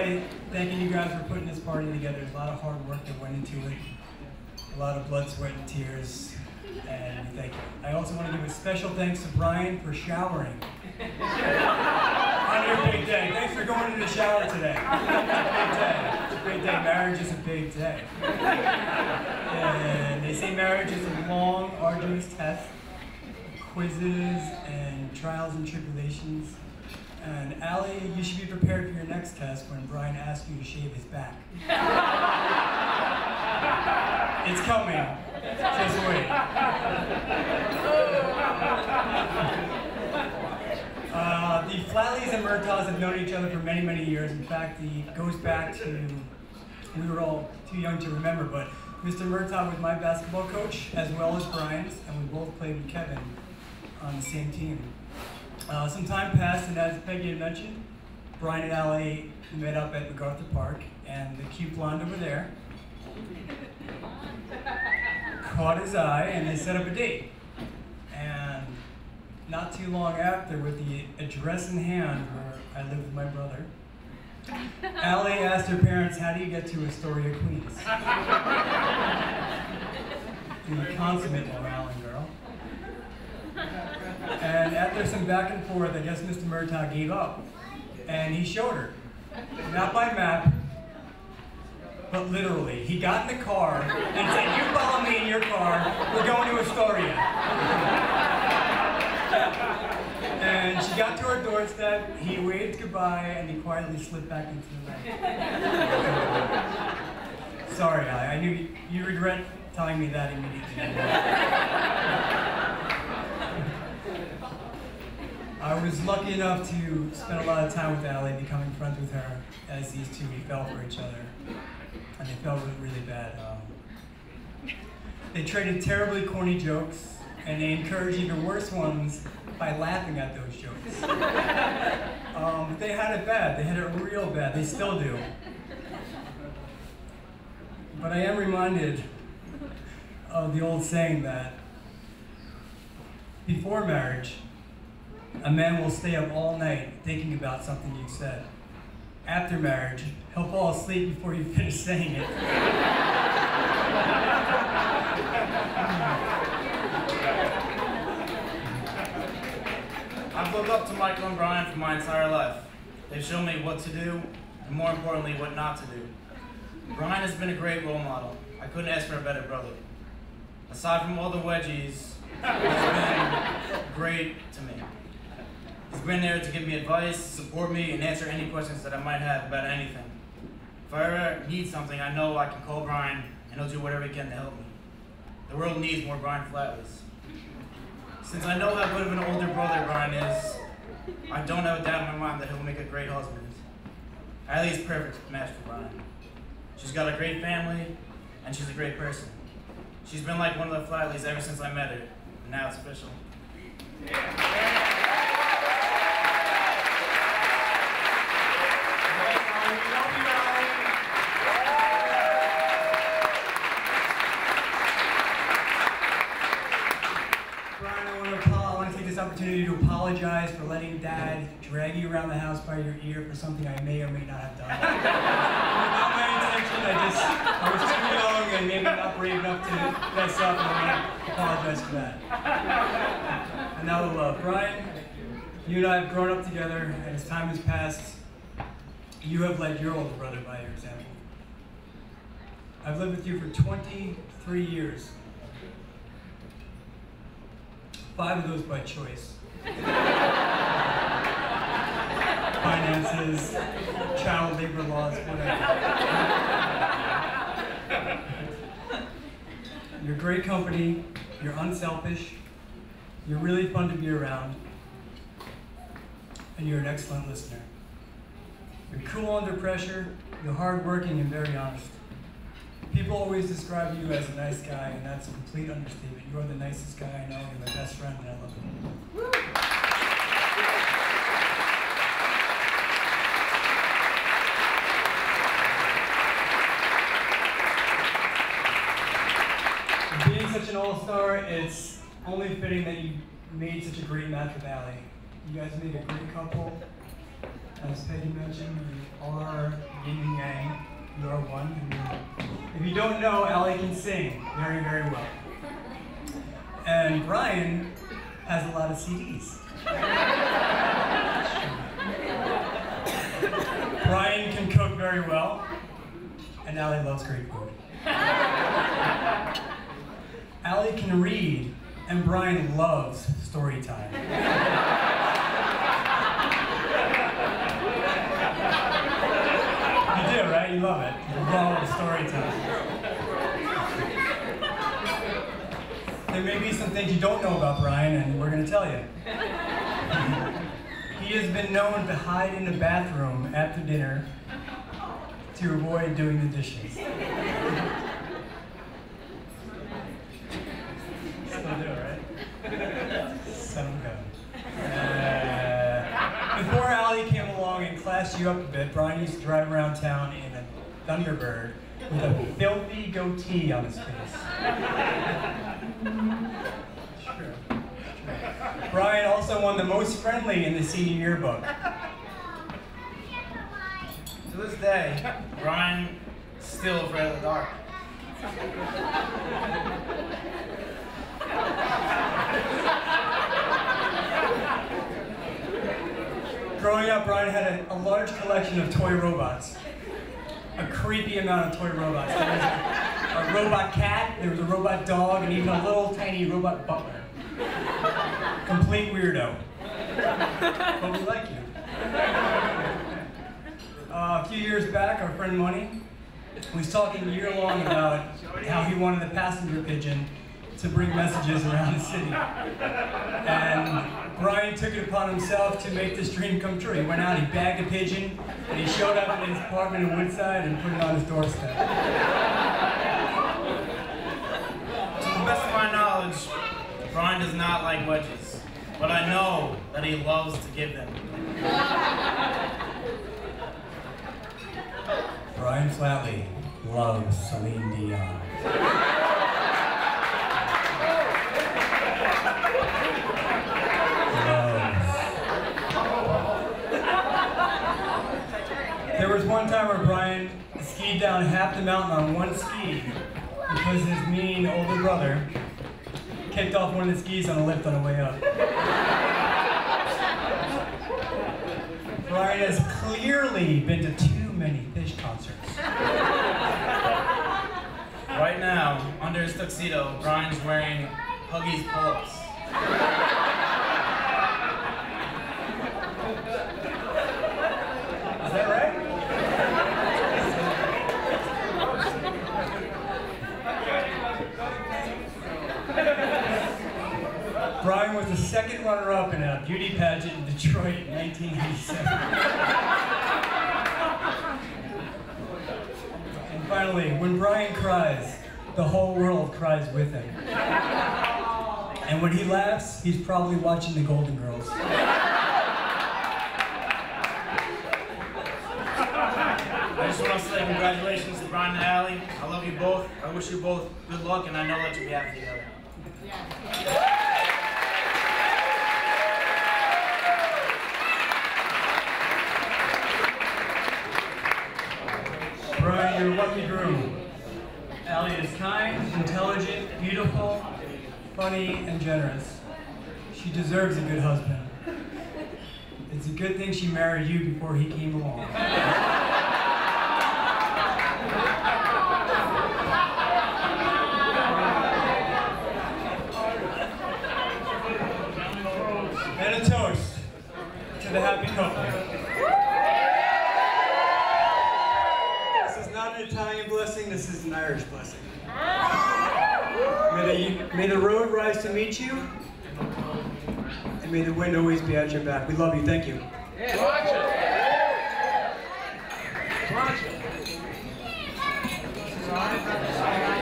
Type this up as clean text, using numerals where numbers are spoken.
by thanking you guys for putting this party together. There's a lot of hard work that went into it, a lot of blood, sweat, and tears, and we thank you. I also want to give a special thanks to Brian for showering on your big day. Thanks for going into the shower today. It's a big day. Marriage is a big day. And they say marriage is a long, arduous test, quizzes and trials and tribulations. And Allie, you should be prepared for your next test when Brian asks you to shave his back. It's coming. Just wait. The Flatleys and Murtaughs have known each other for many, many years. In fact, it goes back to, we were all too young to remember, but Mr. Murtaugh was my basketball coach as well as Brian's, and we both played with Kevin on the same team. Some time passed, and as Peggy had mentioned, Brian and Allie met up at MacArthur Park, and the cute blonde over there caught his eye, and they set up a date. And not too long after, with the address in hand where I lived with my brother, Allie asked her parents, how do you get to Astoria, Queens? The consummate Long Island girl. And after some back and forth, I guess Mr. Murtaugh gave up. And he showed her. Not by map, but literally. He got in the car and said, you follow me in your car, we're going to Astoria. And she got to her doorstep, he waved goodbye, and he quietly slipped back into the night. Sorry, Allie, I knew you regret telling me that immediately. I was lucky enough to spend a lot of time with Allie, becoming friends with her, as these two fell for each other. And they fell really bad. They traded terribly corny jokes, and they encouraged even worse ones by laughing at those jokes. But they had it bad. They had it real bad. They still do. But I am reminded of the old saying that before marriage, a man will stay up all night thinking about something you said. After marriage, he'll fall asleep before you finish saying it. I've looked up to Michael and Brian for my entire life. They've shown me what to do, and more importantly, what not to do. Brian has been a great role model. I couldn't ask for a better brother. Aside from all the wedgies, he's been great to me. He's been there to give me advice, support me, and answer any questions that I might have about anything. If I ever need something, I know I can call Brian, and he'll do whatever he can to help me. The world needs more Brian Flatleys. Since I know how good of an older brother Brian is, I don't have a doubt in my mind that he'll make a great husband. Allie is perfect match for Brian. She's got a great family, and she's a great person. She's been like one of the Flatleys ever since I met her, and now it's official. Opportunity to apologize for letting Dad drag you around the house by your ear for something I may or may not have done. Not my intention, I was too young and maybe not brave enough to mess up, and I apologize for that. And now the love. Brian, you and I have grown up together, and as time has passed, you have led your older brother by your example. I've lived with you for 23 years. 5 of those by choice. Finances, child labor laws, whatever. You're great company, you're unselfish, you're really fun to be around, and you're an excellent listener. You're cool under pressure, you're hardworking and very honest. People always describe you as a nice guy, and that's a complete understatement. You're the nicest guy I know, you're my best friend, and I love you. Being such an all-star, it's only fitting that you made such a great match with Allie. You guys made a great couple, As Peggy mentioned, you are yin and yang. You are one. If you don't know, Allie can sing very, very well. And Brian has a lot of CDs. Brian can cook very well, and Allie loves great food. Allie can read, and Brian loves story time. You do, right? You love it. You love story time. There may be some things you don't know about Brian, and we're going to tell you. He has been known to hide in the bathroom after dinner to avoid doing the dishes. Still do, right? Son of a gun. Before Allie came along and classed you up a bit, Brian used to drive around town in a Thunderbird with a filthy goatee on his face. Sure. Brian also won the most friendly in the senior yearbook. To this day, Brian is still afraid of the dark. Growing up, Brian had a large collection of toy robots. A creepy amount of toy robots. There was a robot cat, there was a robot dog, and even a little tiny robot butler. Complete weirdo. But we like you. A few years back, our friend Money was talking year long about how he wanted a passenger pigeon to bring messages around the city. And Brian took it upon himself to make this dream come true. He went out, he bagged a pigeon, and he showed up in his apartment in Woodside and put it on his doorstep. To the best of my knowledge, Brian does not like wedges, but I know that he loves to give them. Brian Flatley loves Celine Dion. There was one time where Brian skied down half the mountain on one ski because his mean older brother kicked off one of the skis on a lift on the way up. Brian has clearly been to too many Phish concerts. Right now, under his tuxedo, Brian's wearing Huggies pull-ups. Is that right? Brian was the second runner-up in a beauty pageant in Detroit in 1987. And finally, when Brian cries, the whole world cries with him. And when he laughs, he's probably watching the Golden Girls. I just want to say congratulations to Brian and Allie. I love you both. I wish you both good luck, and I know that you'll be happy together. Brian, you're a lucky groom. Allie is kind, intelligent, beautiful, funny, and generous. She deserves a good husband. It's a good thing she married you before he came along. And a toast to the happy couple. This is not an Italian blessing, this is an Irish blessing. May the road rise to meet you, and may the wind always be at your back. We love you, thank you.